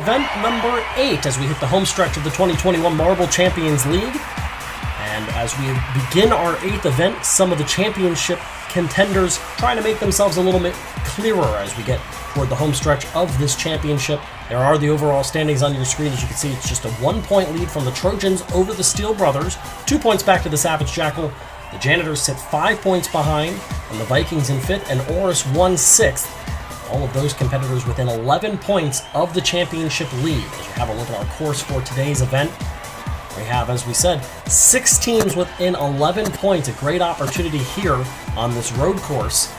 event number 8 as we hit the home stretch of the 2021 Marble Champions League. And as we begin our 8th event, some of the championship contenders trying to make themselves a little bit clearer as we get toward the home stretch of this championship. There are the overall standings on your screen. As you can see, it's just a 1-point lead from the Trojans over the Steel Brothers, 2 points back to the Savage Jackal. The Janitors sit 5 points behind, and the Vikings in 5th, and Oris 1 6th. All of those competitors within 11 points of the championship lead. As we have a look at our course for today's event, we have, as we said, 6 teams within 11 points. A great opportunity here on this road course.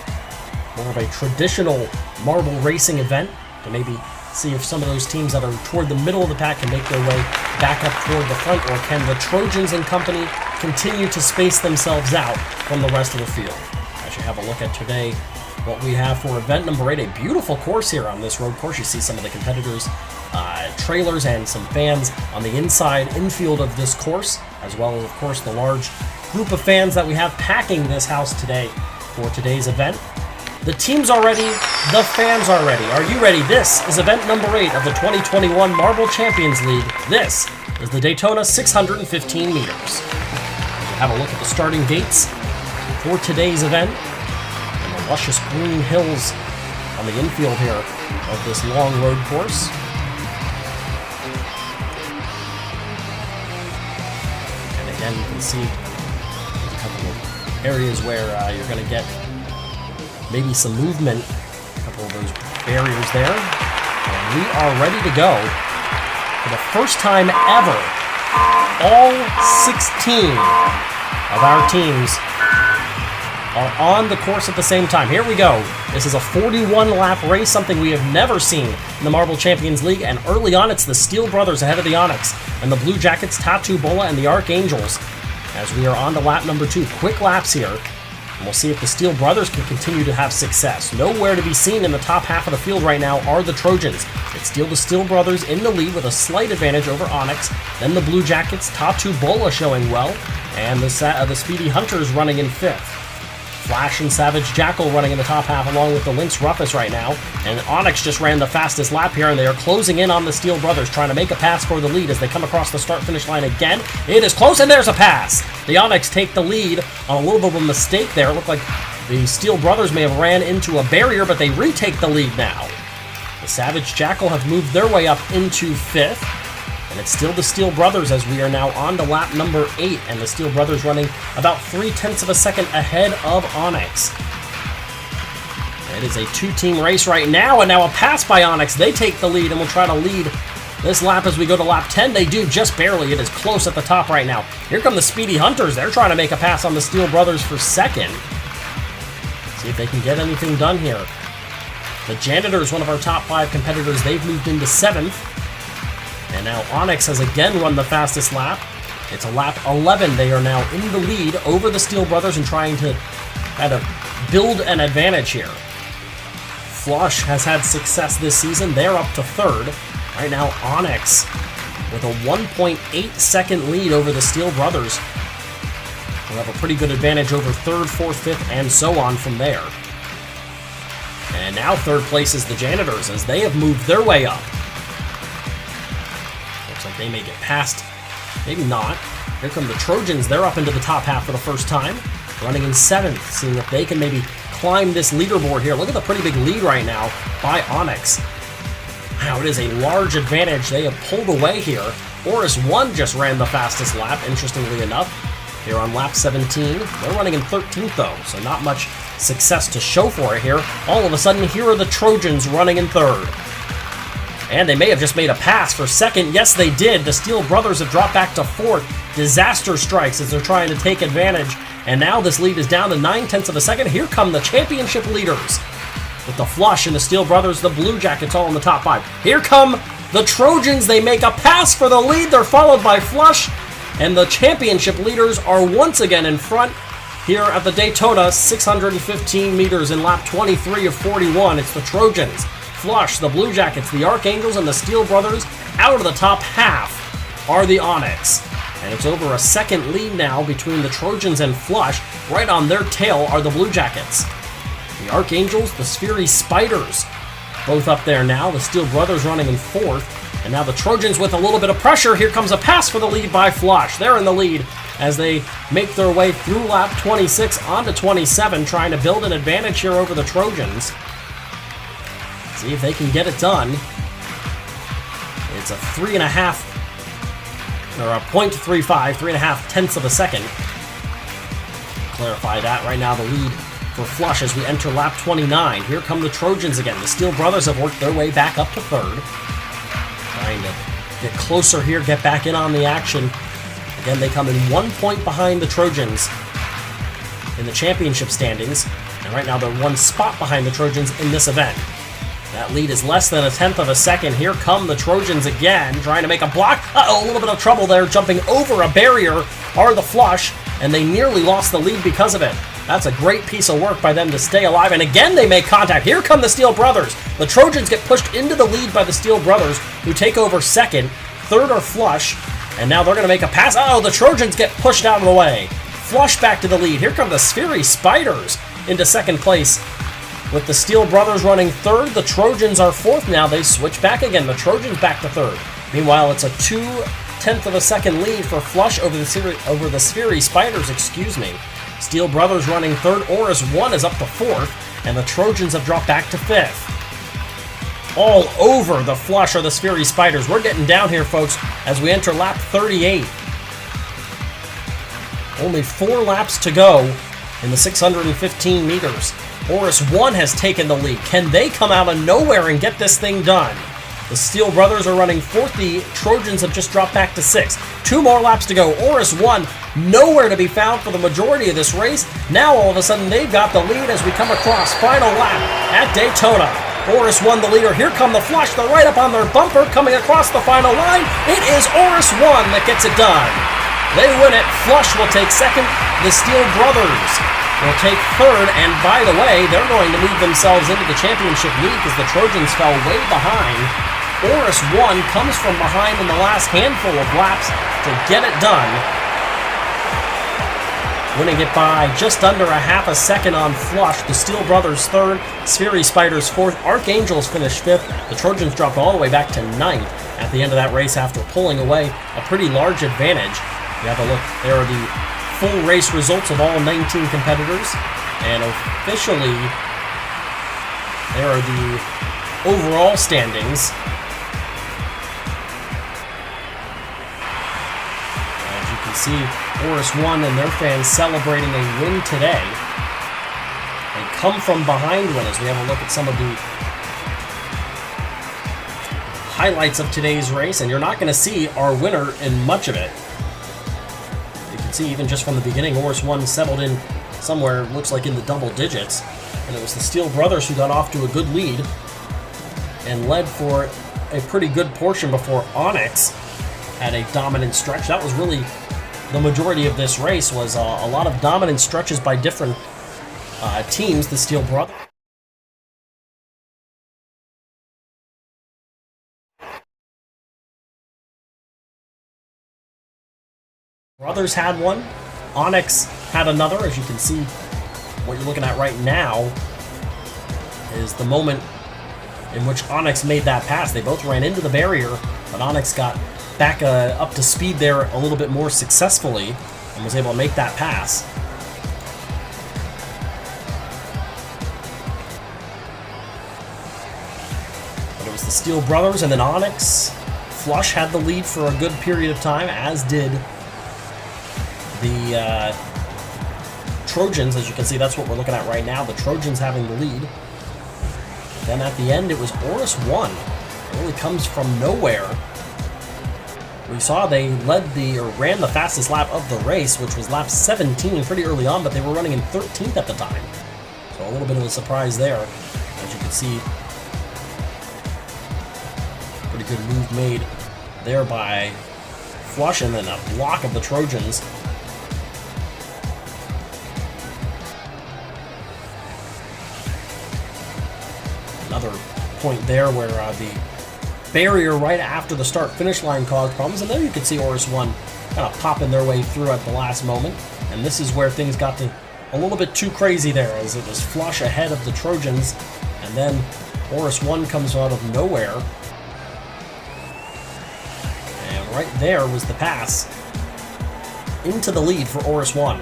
More of a traditional marble racing event to maybe see if some of those teams that are toward the middle of the pack can make their way back up toward the front, or can the Trojans and company continue to space themselves out from the rest of the field. As you have a look at today, what we have for event number 8, a beautiful course here on this road course. You see some of the competitors' trailers and some fans on the inside infield of this course, as well as, of course, the large group of fans that we have packing this house today for today's event. The teams are ready, the fans are ready. Are you ready? This is event number 8 of the 2021 Marble Champions League. This is the Daytona 615 meters. We'll have a look at the starting gates for today's event and the luscious green hills on the infield here of this long road course. And again, you can see a couple of areas where you're going to get maybe some movement, a couple of those barriers there. And we are ready to go. For the first time ever, all 16 of our teams are on the course at the same time. Here we go. This is a 41-lap race, something we have never seen in the Marble Champions League. And early on, it's the Steel Brothers ahead of the Onyx, and the Blue Jackets, Tattoo Bola, and the Archangels. As we are on to lap number 2. Quick laps here. And we'll see if the Steel Brothers can continue to have success. Nowhere to be seen in the top half of the field right now are the Trojans. It's still the Steel Brothers in the lead with a slight advantage over Onyx. Then the Blue Jackets, Tattoo Bola showing well, and the Speedy Hunters running in 5th. Flash and Savage Jackal running in the top half along with the Lynx Ruffus right now. And Onyx just ran the fastest lap here, and they are closing in on the Steel Brothers, trying to make a pass for the lead as they come across the start-finish line again. It is close, and there's a pass! The Onyx take the lead on a little bit of a mistake there. It looked like the Steel Brothers may have ran into a barrier, but they retake the lead now. The Savage Jackal have moved their way up into 5th. And it's still the Steel Brothers as we are now on to lap number 8, and the Steel Brothers running about 0.3 of a second ahead of Onyx. It is a 2-team race right now, and now a pass by Onyx. They take the lead and will try to lead this lap as we go to lap 10. They do just barely. It is close at the top right now. Here come the Speedy Hunters. They're trying to make a pass on the Steel Brothers for second. See if they can get anything done here. The Janitors, one of our top 5 competitors, they've moved into 7th. And now Onyx has again run the fastest lap. It's a lap 11. They are now in the lead over the Steel Brothers and trying to kind of build an advantage here. Flush has had success this season. They're up to 3rd. Right now, Onyx with a 1.8 second lead over the Steel Brothers. Will have a pretty good advantage over 3rd, 4th, 5th, and so on from there. And now 3rd place is the Janitors as they have moved their way up. Like they may get past, maybe not. Here come the Trojans. They're up into the top half for the first time, running in 7th, seeing if they can maybe climb this leaderboard here. Look at the pretty big lead right now by Onyx. Wow, it is a large advantage. They have pulled away here. Oris 1 just ran the fastest lap, interestingly enough. They're on lap 17. They're running in 13th, though, so not much success to show for it here. All of a sudden, here are the Trojans running in 3rd. And they may have just made a pass for 2nd. Yes, they did. The Steel Brothers have dropped back to 4th. Disaster strikes as they're trying to take advantage. And now this lead is down to 0.9 of a second. Here come the championship leaders. With the Flush and the Steel Brothers, the Blue Jackets all in the top 5. Here come the Trojans. They make a pass for the lead. They're followed by Flush. And the championship leaders are once again in front here at the Daytona 615 meters in lap 23 of 41. It's the Trojans, Flush, the Blue Jackets, the Archangels, and the Steel Brothers. Out of the top half are the Onyx. And it's over a second lead now between the Trojans and Flush. Right on their tail are the Blue Jackets. The Archangels, the Sphery Spiders, both up there now. The Steel Brothers running in 4th. And now the Trojans with a little bit of pressure. Here comes a pass for the lead by Flush. They're in the lead as they make their way through lap 26 onto 27, trying to build an advantage here over the Trojans. See if they can get it done. It's a 3.5, or a 0.35, 3.5 tenths of a second. Clarify that right now, the lead for Flush as we enter lap 29. Here come the Trojans again. The Steel Brothers have worked their way back up to third. Trying to get closer here, get back in on the action. Again, they come in 1 point behind the Trojans in the championship standings. And right now they're 1 spot behind the Trojans in this event. That lead is less than a tenth of a second. Here come the Trojans again, trying to make a block. Uh-oh, a little bit of trouble there, jumping over a barrier are the Flush, and they nearly lost the lead because of it. That's a great piece of work by them to stay alive, and again they make contact. Here come the Steel Brothers. The Trojans get pushed into the lead by the Steel Brothers, who take over second. Third are Flush, and now they're going to make a pass. Oh, the Trojans get pushed out of the way. Flush back to the lead. Here come the Sphery Spiders into second place. With the Steel Brothers running third, the Trojans are fourth now. They switch back again. The Trojans back to third. Meanwhile, it's a 0.2 of a second lead for Flush over the Sphery Spiders, excuse me. Steel Brothers running third. Oris 1 is up to fourth, and the Trojans have dropped back to fifth. All over the Flush are the Sphery Spiders. We're getting down here, folks, as we enter lap 38. Only 4 laps to go in the 615 meters. Oris 1 has taken the lead. Can they come out of nowhere and get this thing done? The Steel Brothers are running fourth. The Trojans have just dropped back to 6. 2 more laps to go. Oris 1 nowhere to be found for the majority of this race. Now all of a sudden they've got the lead as we come across final lap at Daytona. Oris 1 the leader. Here come the Flush. They're right up on their bumper coming across the final line. It is Oris 1 that gets it done. They win it. Flush will take second. The Steel Brothers will take third, and by the way, they're going to move themselves into the championship lead because the Trojans fell way behind. Oris 1 comes from behind in the last handful of laps to get it done, winning it by just under a half a second on Flush. The Steel Brothers third, Sphery Spiders fourth, Archangels finished fifth. The Trojans dropped all the way back to ninth at the end of that race after pulling away a pretty large advantage. You have a look, there are the full race results of all 19 competitors, and officially there are the overall standings. As you can see, Oris 1 and their fans celebrating a win today. They come from behind win as we have a look at some of the highlights of today's race, and you're not going to see our winner in much of it. See, even just from the beginning, Oris 1 settled in somewhere, looks like in the double digits, and it was the Steel Brothers who got off to a good lead and led for a pretty good portion before Onyx had a dominant stretch. That was really the majority of this race, was a lot of dominant stretches by different teams. The Steel Brothers had one, Onyx had another. As you can see, what you're looking at right now is the moment in which Onyx made that pass. They both ran into the barrier, but Onyx got back up to speed there a little bit more successfully and was able to make that pass. But it was the Steel Brothers and then Onyx. Flush had the lead for a good period of time, as did the Trojans. As you can see, that's what we're looking at right now. The Trojans having the lead. Then at the end, it was Oris 1. It really comes from nowhere. We saw they ran the fastest lap of the race, which was lap 17 pretty early on, but they were running in 13th at the time. So a little bit of a surprise there. As you can see, pretty good move made there by Flush, and then a block of the Trojans. Another point there where the barrier right after the start-finish line caused problems, and there you can see Oris 1 kind of popping their way through at the last moment. And this is where things got a little bit too crazy there, as it was Flush ahead of the Trojans, and then Oris 1 comes out of nowhere right there was the pass into the lead for Oris 1.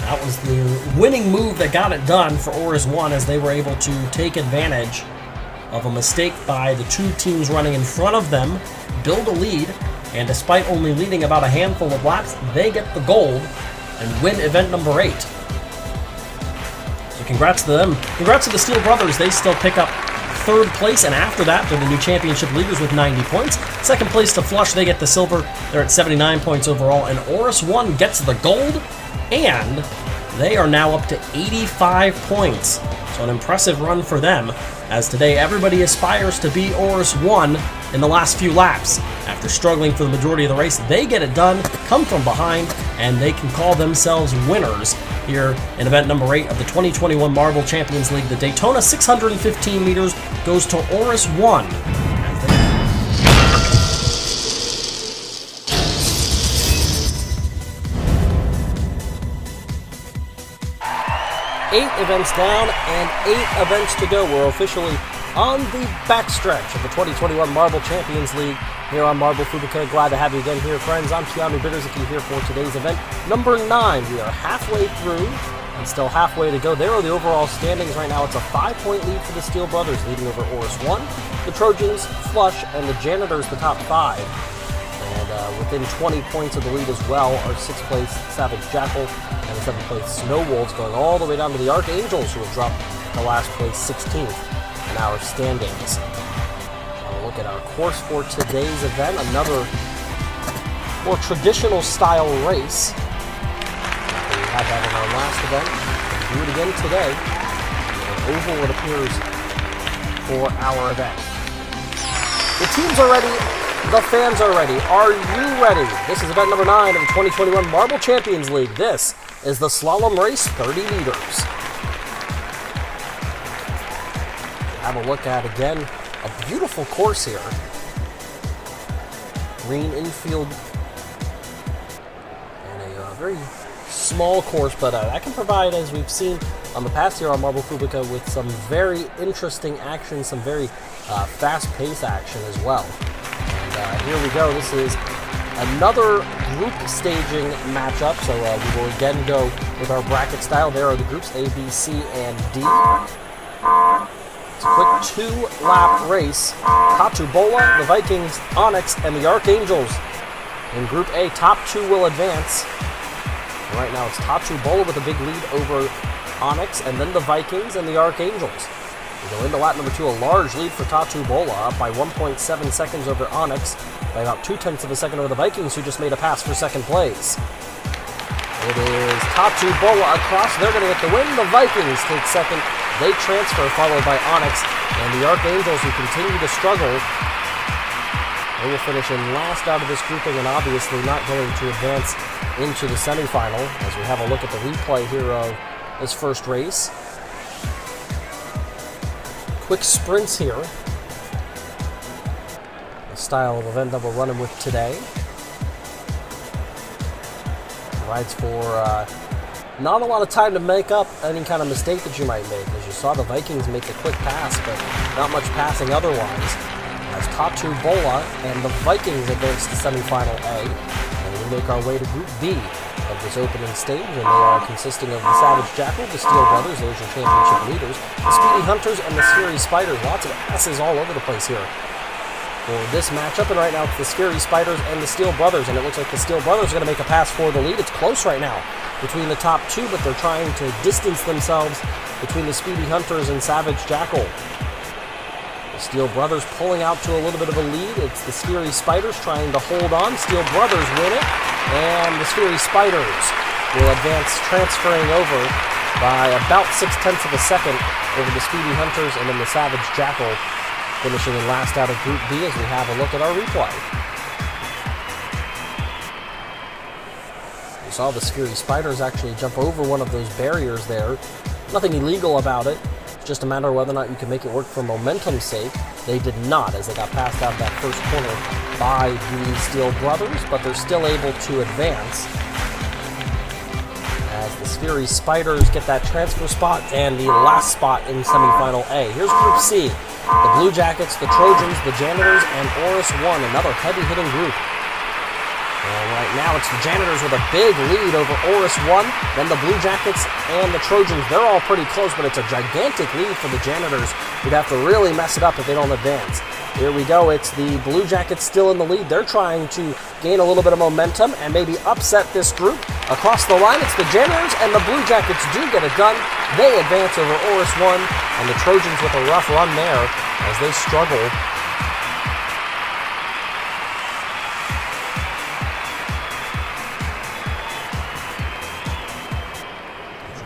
That was the winning move that got it done for Oris 1 as they were able to take advantage of a mistake by the two teams running in front of them, build a lead, and despite only leading about a handful of laps, they get the gold and win event number 8. So congrats to them. Congrats to the Steel Brothers. They still pick up 3rd place, and after that, they're the new championship leaders with 90 points. 2nd place to Flush, they get the silver. They're at 79 points overall, and Oris 1 gets the gold, and they are now up to 85 points. So an impressive run for them, as today everybody aspires to be Oris 1 in the last few laps. After struggling for the majority of the race, they get it done, come from behind, and they can call themselves winners here in event number 8 of the 2021 Marble Champions League. The Daytona 615 meters goes to Oris 1. 8 events down and 8 events to go. We're officially on the backstretch of the 2021 Marble Champions League here on Marble Fubuka. Glad to have you again here, friends. I'm Keanu Bittersky here for today's event number 9. We are halfway through and still halfway to go. There are the overall standings right now. It's a 5-point lead for the Steel Brothers, leading over Oris 1. The Trojans, Flush, and the Janitors, the top 5. And within 20 points of the lead as well are 6th place Savage Jackal and the 7th place Snow Wolves, going all the way down to the Archangels, who have dropped to last place 16th in our standings. We'll look at our course for today's event, another more traditional style race. We had that in our last event. We'll do it again today. An oval, it appears, for our event. The teams are ready. The fans are ready. Are you ready? This is event number 9 of the 2021 Marble Champions League. This is the slalom race, 30 meters. Have a look at, again, a beautiful course here. Green infield. And a very small course, but that can provide, as we've seen on the past year on Marble Fubuka, with some very interesting action, some very fast-paced action as well. Here we go. This is another group staging matchup. So we will again go with our bracket style. There are the groups A, B, C, and D. It's a quick 2-lap race. Tatu Bola, the Vikings, Onyx, and the Archangels. In Group A, top 2 will advance. And right now it's Tatu Bola with a big lead over Onyx, and then the Vikings and the Archangels. We go into lap number 2, a large lead for Tatu Bola, up by 1.7 seconds over Onyx, by about 0.2 of a second over the Vikings, who just made a pass for 2nd place. It is Tatu Bola across. They're going to get the win. The Vikings take 2nd. They transfer, followed by Onyx, and the Archangels, who continue to struggle. They will finish in last out of this grouping, and obviously not going to advance into the semifinal, as we have a look at the replay here of this first race. Quick sprints here. The style of event that we're running with today. Provides for not a lot of time to make up any kind of mistake that you might make. As you saw the Vikings make a quick pass, but not much passing otherwise. As Tatu Bola and the Vikings advance to semifinal A. And we make our way to Group B of this opening stage, and they are consisting of the Savage Jackal, the Steel Brothers, those are championship leaders, the Speedy Hunters, and the Scary Spiders. Lots of S's all over the place here for this matchup, and right now it's the Scary Spiders and the Steel Brothers, and it looks like the Steel Brothers are going to make a pass for the lead. It's close right now between the top 2, but they're trying to distance themselves between the Speedy Hunters and Savage Jackal. The Steel Brothers pulling out to a little bit of a lead. It's the Scary Spiders trying to hold on. Steel Brothers win it, and the Scary Spiders will advance, transferring over by about 0.6 of a second over the Speedy Hunters, and then the Savage Jackal finishing in last out of Group B as we have a look at our replay. We saw the Scary Spiders actually jump over one of those barriers there. Nothing illegal about it. It's just a matter of whether or not you can make it work for momentum's sake. They did not, as they got passed out of that first corner by the Steel Brothers, but they're still able to advance. As The Spheri Spiders get that transfer spot and the last spot in semifinal A. Here's Group C. The Blue Jackets, the Trojans, the Janitors, and Oris 1, another heavy-hitting group. And right now it's the Janitors with a big lead over Oris 1, then the Blue Jackets and the Trojans. They're all pretty close, but it's a gigantic lead for the Janitors, who'd have to really mess it up if they don't advance. Here we go, it's the Blue Jackets still in the lead. They're trying to gain a little bit of momentum and maybe upset this group. Across the line, it's the Janitors, and the Blue Jackets do get it done. They advance over Oris 1, and the Trojans with a rough run there as they struggle.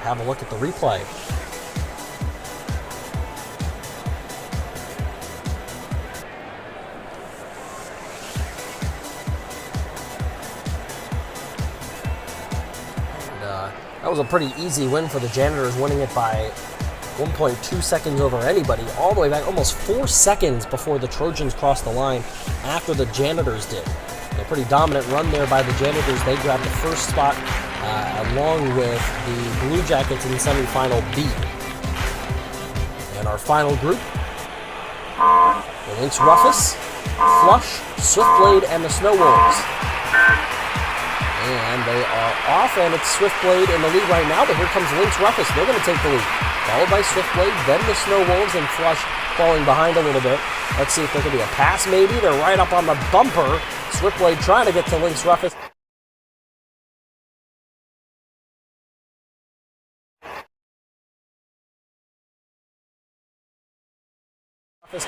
Have a look at the replay. That was a pretty easy win for the Janitors, winning it by 1.2 seconds over anybody, all the way back almost 4 seconds before the Trojans crossed the line after the Janitors did. A pretty dominant run there by the Janitors. They grabbed the first spot along with the Blue Jackets in semifinal B. And our final group, the Lynx Rufus, Flush, Swiftblade, and the Snow Wolves. And they are off, and it's Swiftblade in the lead right now, but here comes Lynx Rufus. They're going to take the lead, followed by Swiftblade, then the Snow Wolves, and Flush falling behind a little bit. Let's see if there could be a pass, maybe. They're right up on the bumper. Swiftblade trying to get to Lynx Rufus.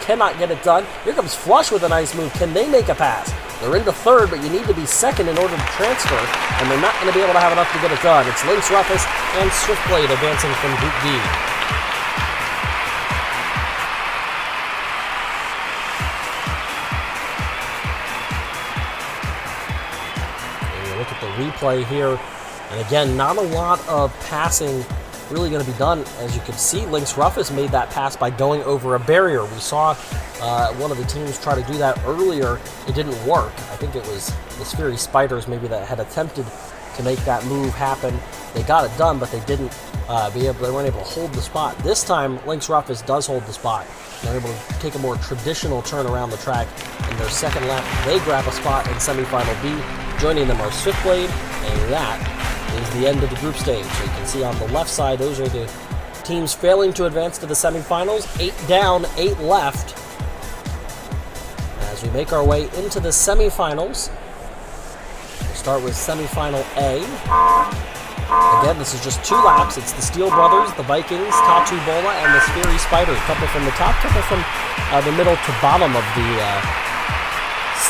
Cannot get it done. Here comes Flush with a nice move. Can they make a pass? They're into third, but you need to be second in order to transfer, and they're not going to be able to have enough to get it done. It's Lynx Rufus and Swiftblade advancing from Group D. And you look at the replay here, and again, not a lot of passing really going to be done. As you can see, Lynx Rufus made that pass by going over a barrier. We saw one of the teams try to do that earlier. It didn't work. I think it was the Spheri Spiders maybe that had attempted to make that move happen. They got it done, but they didn't they weren't able to hold the spot. This time, Lynx Rufus does hold the spot. They're able to take a more traditional turn around the track in their second lap. They grab a spot in semifinal B. Joining them are Swiftblade, and that is the end of the group stage. So you can see on the left side, those are the teams failing to advance to the semifinals. 8 down, 8 left. As we make our way into the semifinals, we'll start with semifinal A. Again, this is just 2 laps. It's the Steel Brothers, the Vikings, Tatu Bola, and the Spheri Spiders. Couple from the top, couple from the middle to bottom of the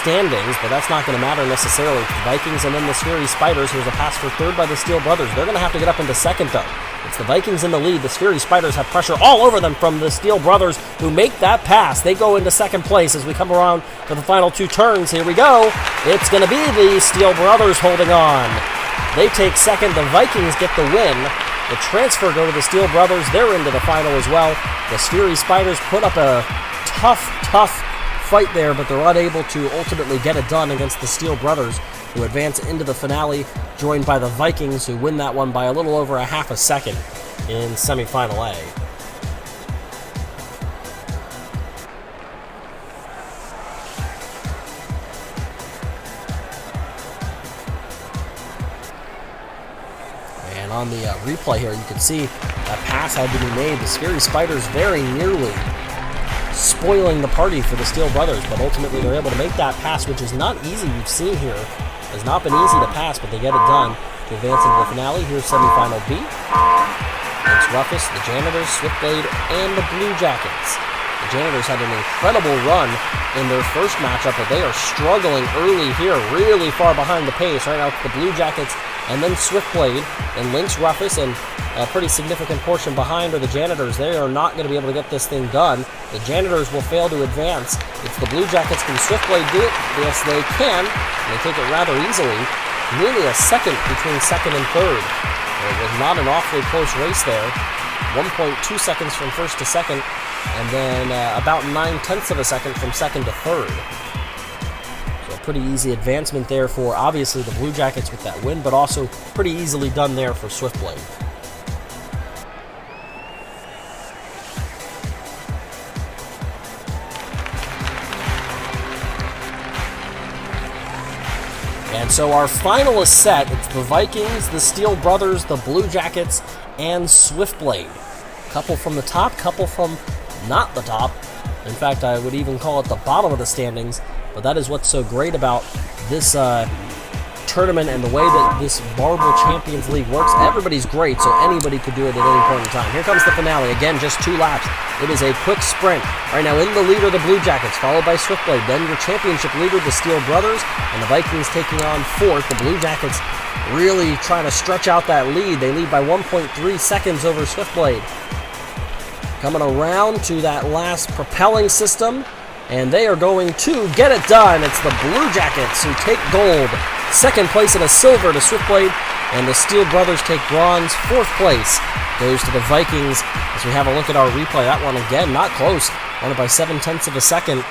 standings, but that's not going to matter necessarily. The Vikings and then the Spheri Spiders. Here's a pass for third by the Steel Brothers. They're going to have to get up into second, though. It's the Vikings in the lead. The Spheri Spiders have pressure all over them from the Steel Brothers, who make that pass. They go into second place as we come around for the final 2 turns. Here we go. It's going to be the Steel Brothers holding on. They take second. The Vikings get the win. The transfer go to the Steel Brothers. They're into the final as well. The Spheri Spiders put up a tough fight there, but they're unable to ultimately get it done against the Steel Brothers, who advance into the finale, joined by the Vikings, who win that one by a little over a half a second in semifinal A. And on the replay here, you can see a pass had to be made. The Spheri Spiders very nearly spoiling the party for the Steel Brothers, but ultimately they're able to make that pass, which is not easy. We've seen here has not been easy to pass, but they get it done to advance into the finale. Here's semifinal B. Lynx Rufus, the Janitors, Swiftblade, and the Blue Jackets. The Janitors had an incredible run in their first matchup, but they are struggling early here, really far behind the pace. Right now it's the Blue Jackets and then Swiftblade and Lynx Rufus, and a pretty significant portion behind are the Janitors. They are not going to be able to get this thing done. The Janitors will fail to advance. If the Blue Jackets can Swiftblade do it, yes they can. They take it rather easily. Nearly a second between second and third. It was not an awfully close race there. 1.2 seconds from first to second, and then about 9/10 of a second from second to third. So Pretty easy advancement there for, obviously, the Blue Jackets with that win, but also pretty easily done there for Swiftblade. And so our final is set. It's the Vikings, the Steel Brothers, the Blue Jackets, and Swiftblade. Couple from the top, couple from not the top. In fact, I would even call it the bottom of the standings. But that is what's so great about this tournament and the way that this Marble Champions League works. Everybody's great, so anybody could do it at any point in time. Here comes the finale. Again, just 2 laps. It is a quick sprint. Right now, in the lead are the Blue Jackets, followed by Swiftblade. Then your championship leader, the Steel Brothers, and the Vikings taking on 4th. The Blue Jackets really trying to stretch out that lead. They lead by 1.3 seconds over Swiftblade. Coming around to that last propelling system, and they are going to get it done. It's the Blue Jackets who take gold. 2nd place and a silver to Swiftblade, and the Steel Brothers take bronze. 4th place goes to the Vikings. As we have a look at our replay, that one again, not close. Won it by 7/10 of a second,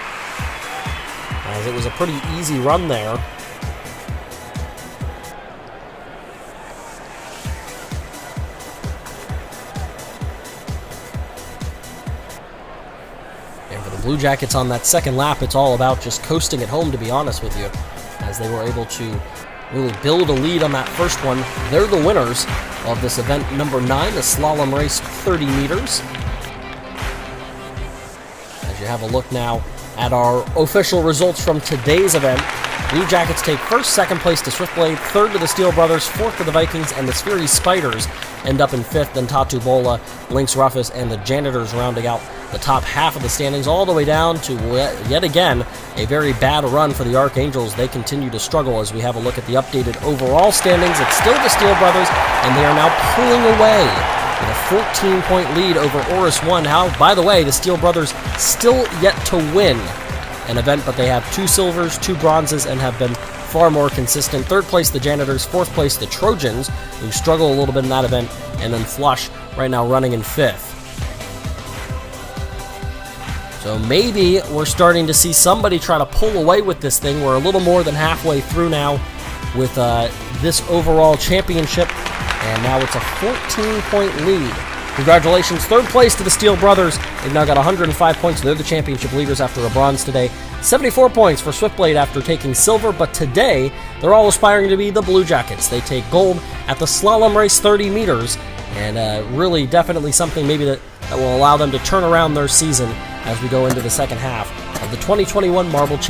as it was a pretty easy run there. And for the Blue Jackets on that 2nd lap, it's all about just coasting at home, to be honest with you, as they were able to really build a lead on that first one. They're the winners of this event number 9, the slalom race 30 meters. As you have a look now at our official results from today's event, Blue Jackets take 1st, 2nd place to Swiftblade, 3rd to the Steel Brothers, 4th to the Vikings, and the Spheri Spiders end up in 5th, then Tatu Bola, Lynx Rufus, and the Janitors rounding out the top half of the standings, all the way down to, yet again, a very bad run for the Archangels. They continue to struggle. As we have a look at the updated overall standings, it's still the Steel Brothers, and they are now pulling away with a 14-point lead over Oris 1. Now, by the way, the Steel Brothers still yet to win an event, but they have 2 silvers, 2 bronzes, and have been far more consistent. 3rd place, the Janitors. 4th place, the Trojans, who struggle a little bit in that event, and then Flush right now running in 5th. So maybe we're starting to see somebody try to pull away with this thing. We're a little more than halfway through now with this overall championship, and now it's a 14-point lead. Congratulations, 3rd place to the Steel Brothers. They've now got 105 points. They're the championship leaders after a bronze today. 74 points for Swiftblade after taking silver, but today they're all aspiring to be the Blue Jackets. They take gold at the slalom race 30 meters, and really definitely something maybe that will allow them to turn around their season as we go into the second half of the 2021 Marble Championship.